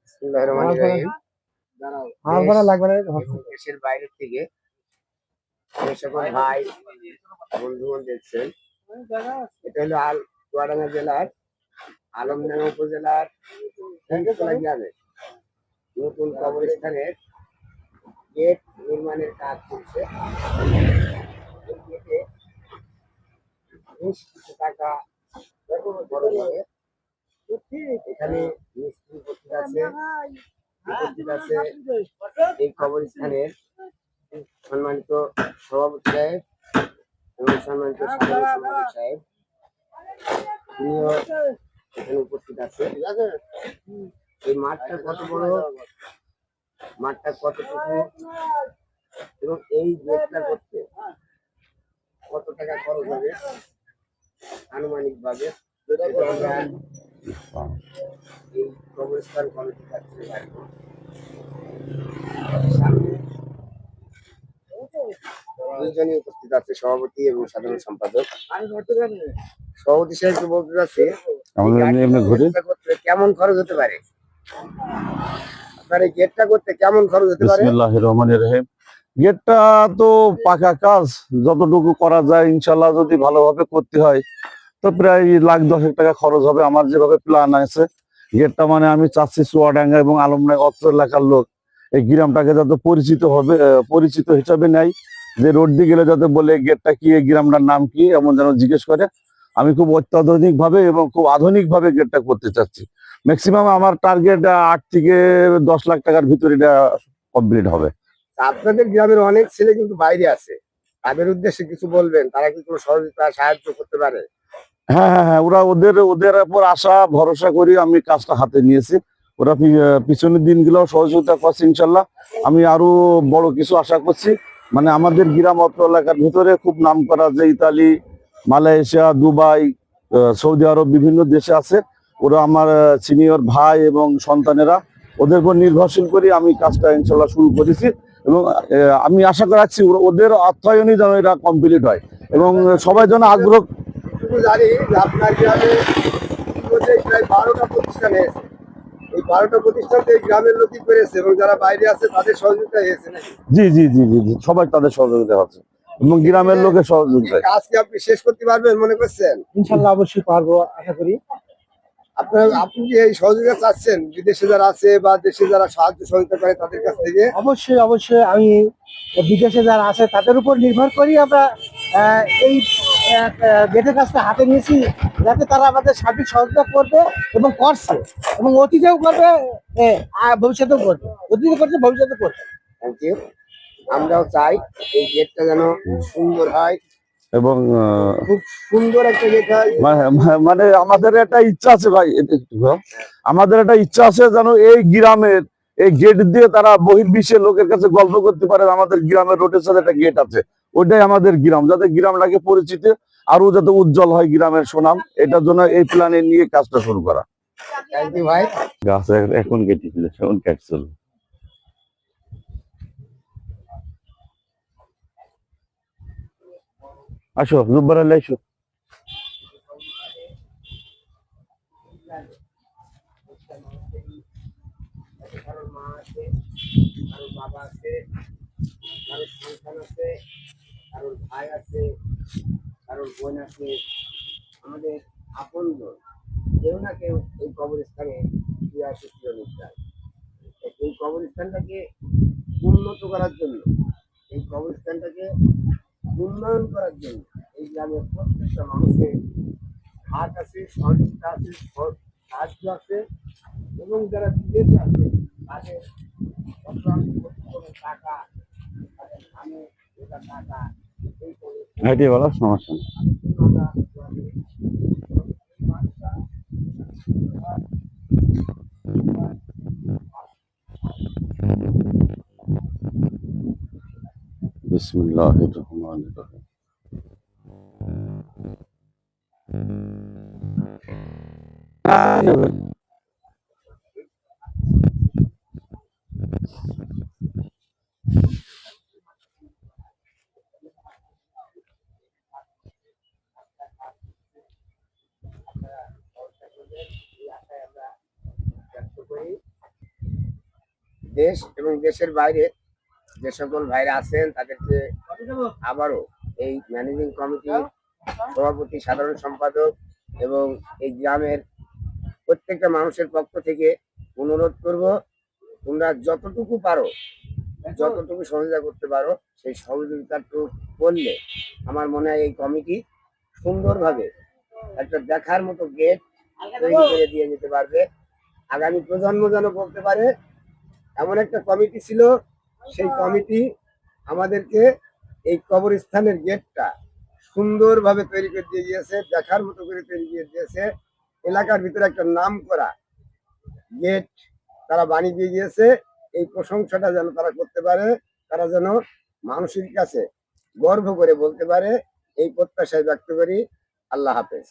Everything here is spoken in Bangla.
বিসমিল্লাহির রহমানির রহিম। দেশের বাইরে থেকে যে সকল ভাই বন্ধুগণ দেখছেন, এটা হলো চুয়াডাঙ্গা জেলার আলমডাঙ্গা উপজেলার গ্রামে নতুন কবরস্থানের গেট নির্মাণের কাজ চলছে। গেটে বেশ কিছু টাকা খরচ হবে। এখানে মিস্ত্রি উপস্থিত আছে এই কবরস্থানের সম্মানিত সভাপতি সাহেব এবং সম্মানিত সাধারণ সম্পাদক সাহেব, তিনিও এখানে উপস্থিত আছে। এই মাঠটা কত বড়, মাঠটা কতটুকু এবং এই গেটটা করতে কত টাকা খরচ হবে আনুমানিক ভাবে এই কবরস্থান কমিটি কাছে দুইজনই উপস্থিত আছে, সভাপতি এবং সাধারণ সম্পাদক। সভাপতি সাহেব বলতে চাচ্ছি কেমন খরচ হতে পারে, আপনার এই গেটটা করতে কেমন খরচ হতে পারে? বিসমিল্লাহির রহমানির রহিম। গেটটা তো পাকা কাজ, যতটুকু করা যায় ইনশাল্লাহ যদি ভালোভাবে করতে হয় তো প্রায় লাখ 10 টাকা খরচ হবে আমার যেভাবে প্ল্যান আছে। গেটটা মানে আমি চাচ্ছি চুয়াডাঙ্গা এবং আলমডাঙ্গা অত্র এলাকার লোক এই গ্রামটাকে যাতে পরিচিত হিসাবে নেয়, যে রোড দিয়ে গেলে যাতে বলে গেটটা কি, এই গ্রামটার নাম কি, এমন যেন জিজ্ঞেস করে। আমি খুব অত্যাধুনিক ভাবে এবং খুব আধুনিক ভাবে গেটটা করতে চাচ্ছি। ম্যাক্সিমাম আমার টার্গেট 8 থেকে 10 লাখ টাকার ভিতরে এটা কমপ্লিট হবে। আপনাদের গ্রামের অনেক ছেলে কিন্তু বাইরে আছে, তাদের উদ্দেশ্যে কিছু বলবেন? তারা কি কোনো সহযোগিতা সাহায্য করতে পারে? হ্যাঁ হ্যাঁ হ্যাঁ, ওদের উপর আশা ভরসা করি আমি কাজটা হাতে নিয়েছি। ওরা পিছনের দিনগুলো সহযোগিতা করছে ইনশাল্লাহ। আমি আরো বড় কিছু আশা করছি। মানে আমাদের গ্রাম অত্র এলাকার ভিতরে খুব নাম করা যে ইতালি, মালয়েশিয়া, দুবাই, সৌদি আরব বিভিন্ন দেশে আছে। ওরা আমার সিনিয়র ভাই এবং সন্তানেরা, ওদের উপর নির্ভরশীল করি আমি কাজটা ইনশাল্লাহ শুরু করেছি। এবং আমি আশা রাখছি ওদের অর্থায়নই যেন এটা কমপ্লিট হয় এবং সবাই যেন আগ্রহ। জানি যে আপনার গ্রামে প্রায় 12টা প্রতিষ্ঠান হয়েছে, এই 12টা প্রতিষ্ঠান এই গ্রামের লোকই করেছে এবং যারা বাইরে আছে তাদের সহযোগিতা হয়েছে নাকি? জি জি জি জি জি, সবাই তাদের সহযোগিতা হচ্ছে এবং গ্রামের লোকের সহযোগিতা। আজকে আপনি শেষ করতে পারবেন মনে করছেন? ইনশাল্লাহ অবশ্যই পারবো, আশা করি। আপনি কি এই সহযোগিতা চাচ্ছেন বিদেশে যারা আছে বা দেশে যারা সাহায্য সহযোগিতা করে তাদের কাছ থেকে? অবশ্যই অবশ্যই, আমি বিদেশে যারা আছে তাদের উপর নির্ভর করি আমরা এই গেটের কাজটা হাতে নিয়েছি, যাতে তারা আমাদের সার্বিক সহযোগিতা করবে এবং করছে এবং অতীতেও করবে, ভবিষ্যতেও করবে। অতীতে করছে, ভবিষ্যতে করবে। Thank you. আমরাও চাই এই গেটটা যেন সুন্দর হয় এবং খুব সুন্দর একটা গেট হয়। মানে আমাদের একটা ইচ্ছা আছে ভাই, আমাদের একটা ইচ্ছা আছে যেন এই গ্রামের এই গেট দিয়ে তারা বহির্বিশ্বের লোকের কাছে গল্প করতে পারে আমাদের গ্রামের রোডের সাথে একটা গেট আছে। ওইটাই আমাদের গ্রাম, যাতে গ্রামটাকে পরিচিত আরো যাতে উজ্জ্বল হয় গ্রামের সুনাম, এটার জন্য এই প্ল্যানে নিয়ে কাজটা শুরু করা। থ্যাংক ইউ ভাই। গাছ এখন কেটে দিলে এখন কাটছিল। আসো জুব্বার আলী, আসো। কারোর মা আছে, কারোর বাবা আছে, কারোর সন্তান আছে, কারোর ভাই আছে, কারোর বোন আছে, আমাদের আপনজন কেউ না কেউ এই কবরস্থানে শুয়ে আছে চিরদিন চায়। এই কবরস্থানটাকে উন্নত করার জন্য, এই কবরস্থানটাকে উন্নয়ন করার জন্য এই গ্রামের প্রত্যেকটা মানুষের হাত আছে, সহযোগিতা আছে, সাহায্য আছে এবং যারা বিদেশে আছে তাদের টাকা, তাদের ধানে এটা টাকা এই এটাই বলো, সমস্যা নেই। বিসমিল্লাহির রহমানির রহিম। দেশ এবং দেশের বাইরে যে সকল ভাইরা আছেন তাদেরকে আবারও এই ম্যানেজিং কমিটির সভাপতি, সাধারণ সম্পাদক এবং এই গ্রামের প্রত্যেকটা মানুষের পক্ষ থেকে অনুরোধ করব, তোমরা যতটুকু পারো, যতটুকু সহযোগিতা করতে পারো, সেই সহযোগিতাটুকু করলে আমার মনে হয় এই কমিটি সুন্দরভাবে একটা দেখার মতো গেট তৈরি করে দিয়ে যেতে পারবে। আগামী প্রজন্ম যেন বলতে পারে এমন একটা কমিটি ছিল, সেই কমিটি আমাদেরকে এই কবরস্থানের গেটটা সুন্দরভাবে তৈরি করে দিয়ে গিয়েছে, দেখার মতো করে তৈরি করে দিয়েছে। এলাকার ভিতরে একটা নাম করা গেট তারা বানিয়ে দিয়ে গিয়েছে। এই প্রশংসাটা যেন তারা করতে পারে, তারা যেন মানুষের কাছে গর্ব করে বলতে পারে, এই প্রত্যাশায় ব্যক্ত করি। আল্লাহ হাফেজ।